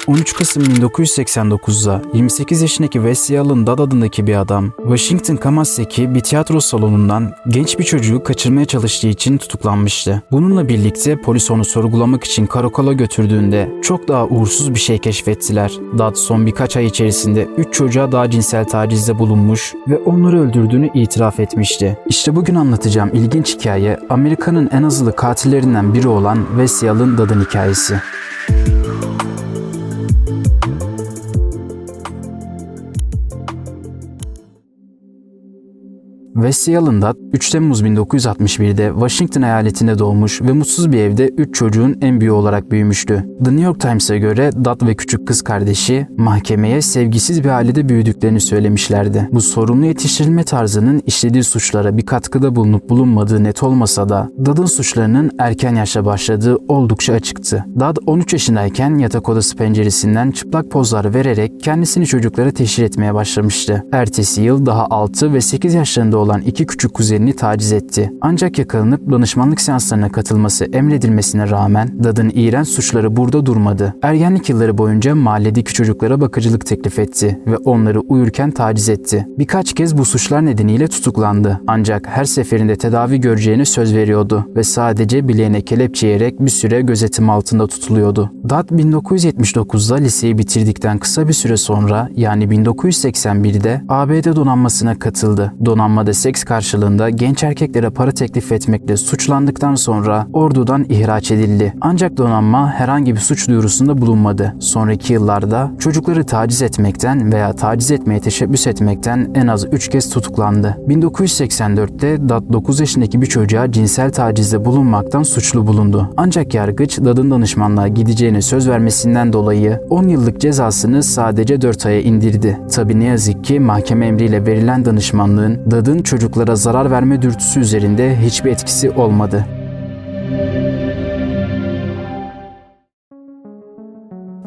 13 Kasım 1989'da 28 yaşındaki Wesley Allen Dodd adındaki bir adam, Washington Kamass'taki bir tiyatro salonundan genç bir çocuğu kaçırmaya çalıştığı için tutuklanmıştı. Bununla birlikte polis onu sorgulamak için karakola götürdüğünde çok daha uğursuz bir şey keşfettiler. Dodd son birkaç ay içerisinde 3 çocuğa daha cinsel tacizde bulunmuş ve onları öldürdüğünü itiraf etmişti. İşte bugün anlatacağım ilginç hikaye, Amerika'nın en azılı katillerinden biri olan Wesley Allen Dodd'ın hikayesi. Wesley Allen Dodd 3 Temmuz 1961'de Washington eyaletinde doğmuş ve mutsuz bir evde 3 çocuğun en büyüğü olarak büyümüştü. The New York Times'a göre Dodd ve küçük kız kardeşi mahkemeye sevgisiz bir ailede büyüdüklerini söylemişlerdi. Bu sorumlu yetiştirilme tarzının işlediği suçlara bir katkıda bulunup bulunmadığı net olmasa da Dodd'ın suçlarının erken yaşta başladığı oldukça açıktı. Dodd 13 yaşındayken yatak odası penceresinden çıplak pozlar vererek kendisini çocuklara teşhir etmeye başlamıştı. Ertesi yıl daha 6 ve 8 yaşlarında olan 2 küçük kuzenini taciz etti. Ancak yakalanıp danışmanlık seanslarına katılması emredilmesine rağmen Dodd'ın iğrenç suçları burada durmadı. Ergenlik yılları boyunca mahalledeki çocuklara bakıcılık teklif etti ve onları uyurken taciz etti. Birkaç kez bu suçlar nedeniyle tutuklandı. Ancak her seferinde tedavi göreceğine söz veriyordu ve sadece bileğine kelepçeleyerek bir süre gözetim altında tutuluyordu. Dodd 1979'da liseyi bitirdikten kısa bir süre sonra yani 1981'de ABD donanmasına katıldı. Donanmada seks karşılığında genç erkeklere para teklif etmekle suçlandıktan sonra ordudan ihraç edildi. Ancak donanma herhangi bir suç duyurusunda bulunmadı. Sonraki yıllarda çocukları taciz etmekten veya taciz etmeye teşebbüs etmekten en az 3 kez tutuklandı. 1984'te Dodd 9 yaşındaki bir çocuğa cinsel tacizde bulunmaktan suçlu bulundu. Ancak yargıç Dodd'ın danışmanlığa gideceğine söz vermesinden dolayı 10 yıllık cezasını sadece 4 aya indirdi. Tabi ne yazık ki mahkeme emriyle verilen danışmanlığın Dodd'ın çocuklara zarar verme dürtüsü üzerinde hiçbir etkisi olmadı.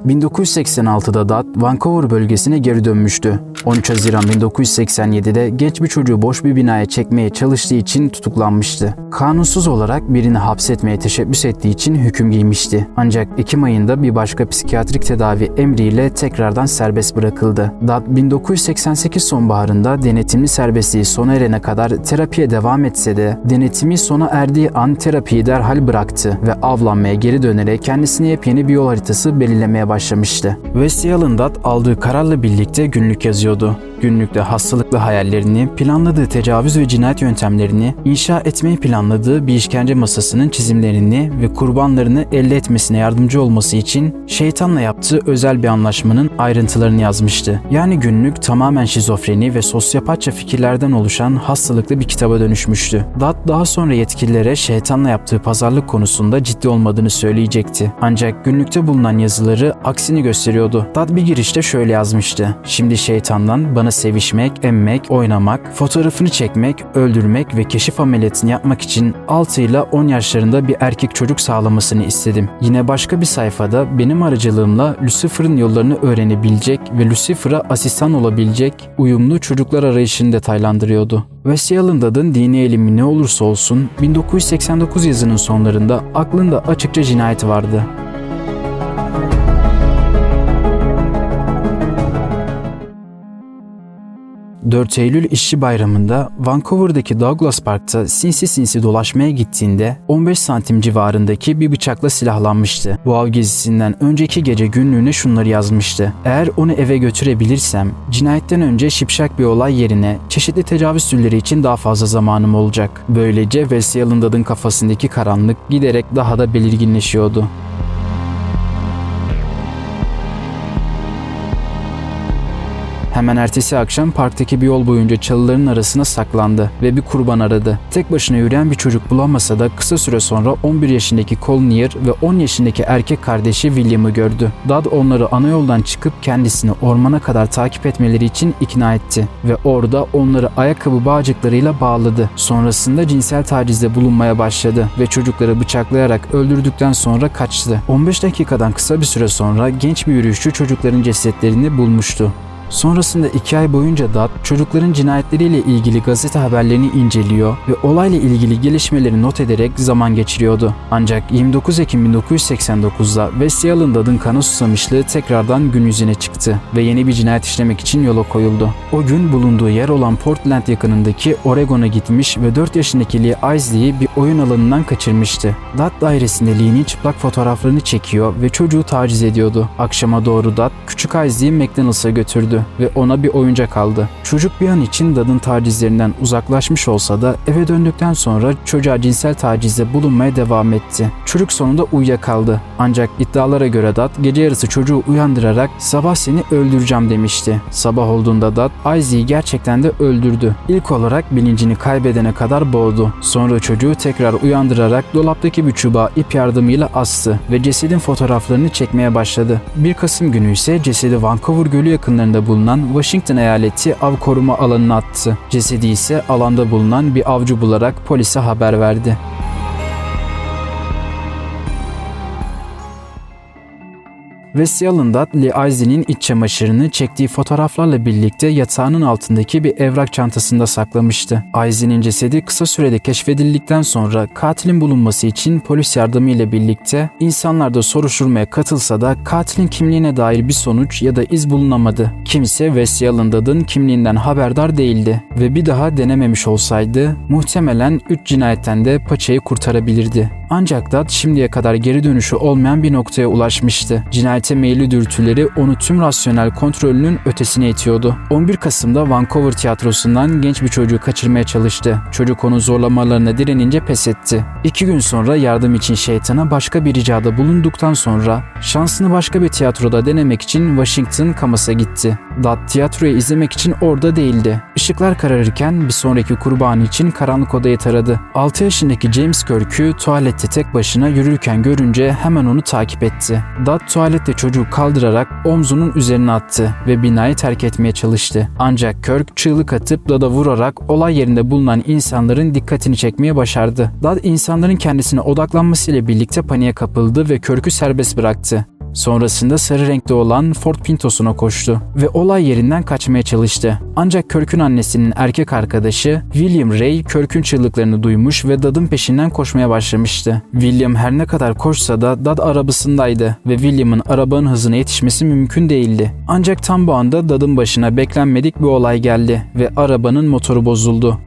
...1986'da Dodd Vancouver bölgesine geri dönmüştü. 13 Haziran 1987'de genç bir çocuğu boş bir binaya çekmeye çalıştığı için tutuklanmıştı. Kanunsuz olarak birini hapsetmeye teşebbüs ettiği için hüküm giymişti. Ancak Ekim ayında bir başka psikiyatrik tedavi emriyle tekrardan serbest bırakıldı. Dodd 1988 sonbaharında denetimli serbestliği sona erene kadar terapiye devam etse de denetimi sona erdiği an terapiyi derhal bıraktı ve avlanmaya geri dönerek kendisine yepyeni bir yol haritası belirlemeye başlamıştı. Wesley Allen Dodd aldığı kararla birlikte günlük yazıyordu. Günlükte hastalıklı hayallerini, planladığı tecavüz ve cinayet yöntemlerini, inşa etmeyi planladığı bir işkence masasının çizimlerini ve kurbanlarını elde etmesine yardımcı olması için şeytanla yaptığı özel bir anlaşmanın ayrıntılarını yazmıştı. Yani günlük tamamen şizofreni ve sosyopatça fikirlerden oluşan hastalıklı bir kitaba dönüşmüştü. Dodd daha sonra yetkililere şeytanla yaptığı pazarlık konusunda ciddi olmadığını söyleyecekti. Ancak günlükte bulunan yazıları aksini gösteriyordu. Dodd bir girişte şöyle yazmıştı: "Şimdi şeytandan bana sevişmek, emmek, oynamak, fotoğrafını çekmek, öldürmek ve keşif ameliyatını yapmak için 6 ile 10 yaşlarında bir erkek çocuk sağlamasını istedim." Yine başka bir sayfada benim aracılığımla Lucifer'ın yollarını öğrenebilecek ve Lucifer'a asistan olabilecek uyumlu çocuklar arayışını detaylandırıyordu. Wesley Allen Dodd'ın dini eğilimi ne olursa olsun 1989 yazının sonlarında aklında açıkça cinayet vardı. 4 Eylül İşçi Bayramı'nda Vancouver'daki Douglas Park'ta sinsi dolaşmaya gittiğinde 15 santim civarındaki bir bıçakla silahlanmıştı. Bu av gezisinden önceki gece günlüğüne şunları yazmıştı: "Eğer onu eve götürebilirsem cinayetten önce şipşak bir olay yerine çeşitli tecavüz türleri için daha fazla zamanım olacak." Böylece Wesley Allen Dodd'ın kafasındaki karanlık giderek daha da belirginleşiyordu. Hemen ertesi akşam parktaki bir yol boyunca çalıların arasına saklandı ve bir kurban aradı. Tek başına yürüyen bir çocuk bulamasa da kısa süre sonra 11 yaşındaki Collier ve 10 yaşındaki erkek kardeşi William'ı gördü. Dodd onları ana yoldan çıkıp kendisini ormana kadar takip etmeleri için ikna etti ve orada onları ayakkabı bağcıklarıyla bağladı. Sonrasında cinsel tacizde bulunmaya başladı ve çocukları bıçaklayarak öldürdükten sonra kaçtı. 15 dakikadan kısa bir süre sonra genç bir yürüyüşçü çocukların cesetlerini bulmuştu. Sonrasında 2 ay boyunca Dad çocukların cinayetleriyle ilgili gazete haberlerini inceliyor ve olayla ilgili gelişmeleri not ederek zaman geçiriyordu. Ancak 29 Ekim 1989'da Wesley Allen Dad'ın kana susamışlığı tekrardan gün yüzüne çıktı ve yeni bir cinayet işlemek için yola koyuldu. O gün bulunduğu yer olan Portland yakınındaki Oregon'a gitmiş ve 4 yaşındaki Lee Isley'i bir oyun alanından kaçırmıştı. Dad dairesinde Lee'nin çıplak fotoğraflarını çekiyor ve çocuğu taciz ediyordu. Akşama doğru Dad küçük Isley'i McDonald's'a götürdü ve ona bir oyuncak aldı. Çocuk bir an için Dad'ın tacizlerinden uzaklaşmış olsa da eve döndükten sonra çocuğa cinsel tacizde bulunmaya devam etti. Çocuk sonunda uyuyakaldı. Ancak iddialara göre Dad gece yarısı çocuğu uyandırarak "Sabah seni öldüreceğim" demişti. Sabah olduğunda Dad Isley'i gerçekten de öldürdü. İlk olarak bilincini kaybedene kadar boğdu. Sonra çocuğu tekrar uyandırarak dolaptaki bir çubuğa ip yardımıyla astı ve cesedin fotoğraflarını çekmeye başladı. 1 Kasım günü ise cesedi Vancouver Gölü yakınlarında bulunan Washington Eyaleti Av Koruma Alanı'na attı. Cesedi ise alanda bulunan bir avcı bularak polise haber verdi. Wesley Allen Dad, Lee Isley'nin iç çamaşırını çektiği fotoğraflarla birlikte yatağının altındaki bir evrak çantasında saklamıştı. Isley'nin cesedi kısa sürede keşfedildikten sonra katilin bulunması için polis yardımıyla birlikte insanlar da soruşturmaya katılsa da katilin kimliğine dair bir sonuç ya da iz bulunamadı. Kimse Wesley Allen Dad'ın kimliğinden haberdar değildi ve bir daha denememiş olsaydı muhtemelen 3 cinayetten de paçayı kurtarabilirdi. Ancak Dad şimdiye kadar geri dönüşü olmayan bir noktaya ulaşmıştı. Cinayete meyilli dürtüleri onu tüm rasyonel kontrolünün ötesine itiyordu. 11 Kasım'da Vancouver tiyatrosundan genç bir çocuğu kaçırmaya çalıştı. Çocuk onun zorlamalarına direnince pes etti. 2 gün sonra yardım için şeytana başka bir ricada bulunduktan sonra şansını başka bir tiyatroda denemek için Washington Camus'a gitti. Dad tiyatroyu izlemek için orada değildi. Işıklar kararırken bir sonraki kurbanı için karanlık odayı taradı. 6 yaşındaki James Kirk'ü tuvalette tek başına yürürken görünce hemen onu takip etti. Dad tuvalette çocuğu kaldırarak omzunun üzerine attı ve binayı terk etmeye çalıştı. Ancak Kirk çığlık atıp Dad'a vurarak olay yerinde bulunan insanların dikkatini çekmeye başardı. Dad insanların kendisine odaklanmasıyla birlikte paniğe kapıldı ve Kirk'ü serbest bıraktı. Sonrasında sarı renkte olan Ford Pinto'suna koştu ve olay yerinden kaçmaya çalıştı. Ancak Kirk'ün annesinin erkek arkadaşı William Ray Kirk'ün çığlıklarını duymuş ve Dad'ın peşinden koşmaya başlamıştı. William her ne kadar koşsa da Dad arabasındaydı ve William'ın arabanın hızına yetişmesi mümkün değildi. Ancak tam bu anda Dad'ın başına beklenmedik bir olay geldi ve arabanın motoru bozuldu.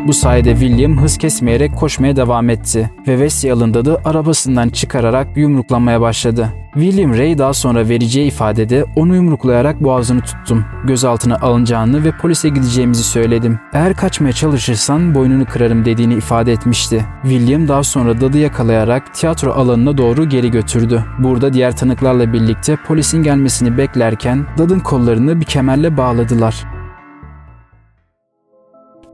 Bu sayede William hız kesmeyerek koşmaya devam etti ve Wesley Allen Dad'ı arabasından çıkararak yumruklamaya başladı. William Ray daha sonra vereceği ifadede onu yumruklayarak boğazını tuttum. Gözaltına alınacağını ve polise gideceğimizi söyledim. Eğer kaçmaya çalışırsan boynunu kırarım dediğini ifade etmişti. William daha sonra Dad'ı yakalayarak tiyatro alanına doğru geri götürdü. Burada diğer tanıklarla birlikte polisin gelmesini beklerken Dad'ın kollarını bir kemerle bağladılar.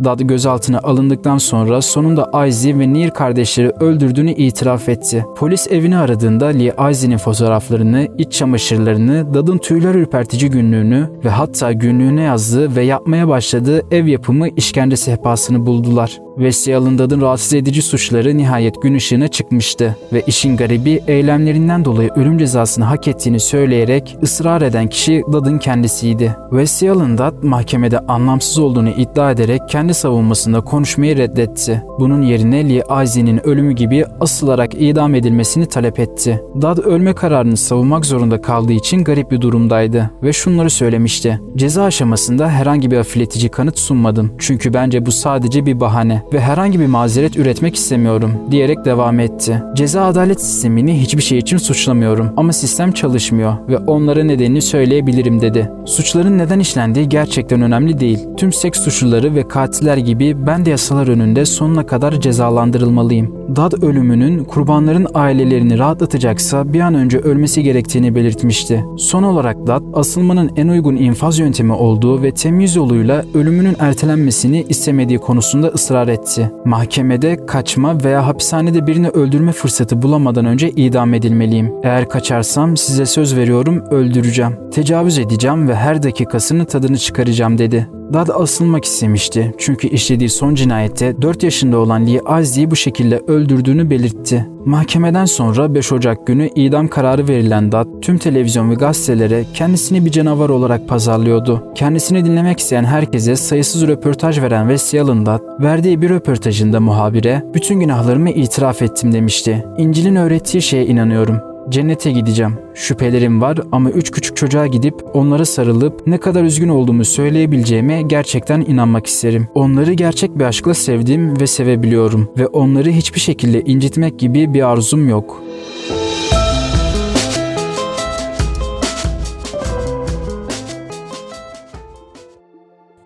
Dad gözaltına alındıktan sonra sonunda Isley ve Near kardeşleri öldürdüğünü itiraf etti. Polis evini aradığında Lee Isley'nin fotoğraflarını, iç çamaşırlarını, Dad'ın tüyler ürpertici günlüğünü ve hatta günlüğüne yazdığı ve yapmaya başladığı ev yapımı işkence sehpasını buldular. Wesley Allen Dad'ın rahatsız edici suçları nihayet gün ışığına çıkmıştı ve işin garibi eylemlerinden dolayı ölüm cezasını hak ettiğini söyleyerek ısrar eden kişi Dad'ın kendisiydi. Wesley Allen Dad mahkemede anlamsız olduğunu iddia ederek kendi savunmasında konuşmayı reddetti. Bunun yerine Lee Isley'nin ölümü gibi asılarak idam edilmesini talep etti. Dad ölme kararını savunmak zorunda kaldığı için garip bir durumdaydı ve şunları söylemişti. Ceza aşamasında herhangi bir hafifletici kanıt sunmadım. Çünkü bence bu sadece bir bahane ve herhangi bir mazeret üretmek istemiyorum diyerek devam etti. Ceza adalet sistemini hiçbir şey için suçlamıyorum ama sistem çalışmıyor ve onlara nedenini söyleyebilirim dedi. Suçların neden işlendiği gerçekten önemli değil. Tüm seks suçluları ve katiller gibi ben de yasalar önünde sonuna kadar cezalandırılmalıyım. Dad ölümünün kurbanların ailelerini rahatlatacaksa bir an önce ölmesi gerektiğini belirtmişti. Son olarak Dad asılmanın en uygun infaz yöntemi olduğu ve temyiz yoluyla ölümünün ertelenmesini istemediği konusunda ısrar etti. Mahkemede kaçma veya hapishanede birini öldürme fırsatı bulamadan önce idam edilmeliyim. Eğer kaçarsam size söz veriyorum öldüreceğim. Tecavüz edeceğim ve her dakikasının tadını çıkaracağım dedi. Dad asılmak istemişti çünkü işlediği son cinayette 4 yaşında olan Lee Azi'yi bu şekilde öldürdüğünü belirtti. Mahkemeden sonra 5 Ocak günü idam kararı verilen Dad tüm televizyon ve gazetelere kendisini bir canavar olarak pazarlıyordu. Kendisini dinlemek isteyen herkese sayısız röportaj veren Wesley Allen Dad, verdiği bir röportajında muhabire "Bütün günahlarımı itiraf ettim" demişti. İncil'in öğrettiği şeye inanıyorum. Cennete gideceğim. Şüphelerim var ama 3 küçük çocuğa gidip onlara sarılıp ne kadar üzgün olduğumu söyleyebileceğime gerçekten inanmak isterim. Onları gerçek bir aşkla sevdim ve sevebiliyorum ve onları hiçbir şekilde incitmek gibi bir arzum yok.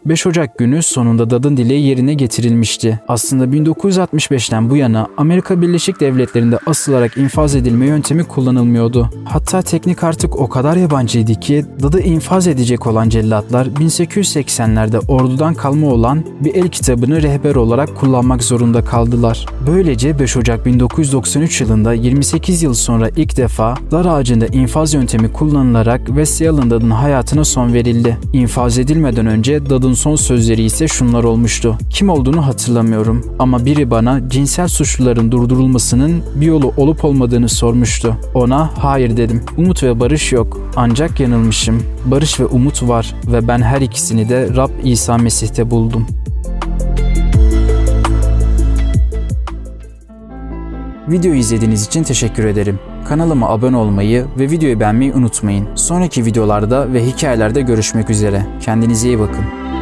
5 Ocak günü sonunda Dad'ın dileği yerine getirilmişti. Aslında 1965'ten bu yana Amerika Birleşik Devletleri'nde asılarak infaz edilme yöntemi kullanılmıyordu. Hatta teknik artık o kadar yabancıydı ki Dad'ı infaz edecek olan cellatlar 1880'lerde ordudan kalma olan bir el kitabını rehber olarak kullanmak zorunda kaldılar. Böylece 5 Ocak 1993 yılında 28 yıl sonra ilk defa dar ağacında infaz yöntemi kullanılarak Wesley Allen Dad'ın hayatına son verildi. İnfaz edilmeden önce Dad'ın son sözleri ise şunlar olmuştu. Kim olduğunu hatırlamıyorum ama biri bana cinsel suçluların durdurulmasının bir yolu olup olmadığını sormuştu. Ona hayır dedim. Umut ve barış yok. Ancak yanılmışım. Barış ve umut var ve ben her ikisini de Rab İsa Mesih'te buldum. Videoyu izlediğiniz için teşekkür ederim. Kanalıma abone olmayı ve videoyu beğenmeyi unutmayın. Sonraki videolarda ve hikayelerde görüşmek üzere. Kendinize iyi bakın.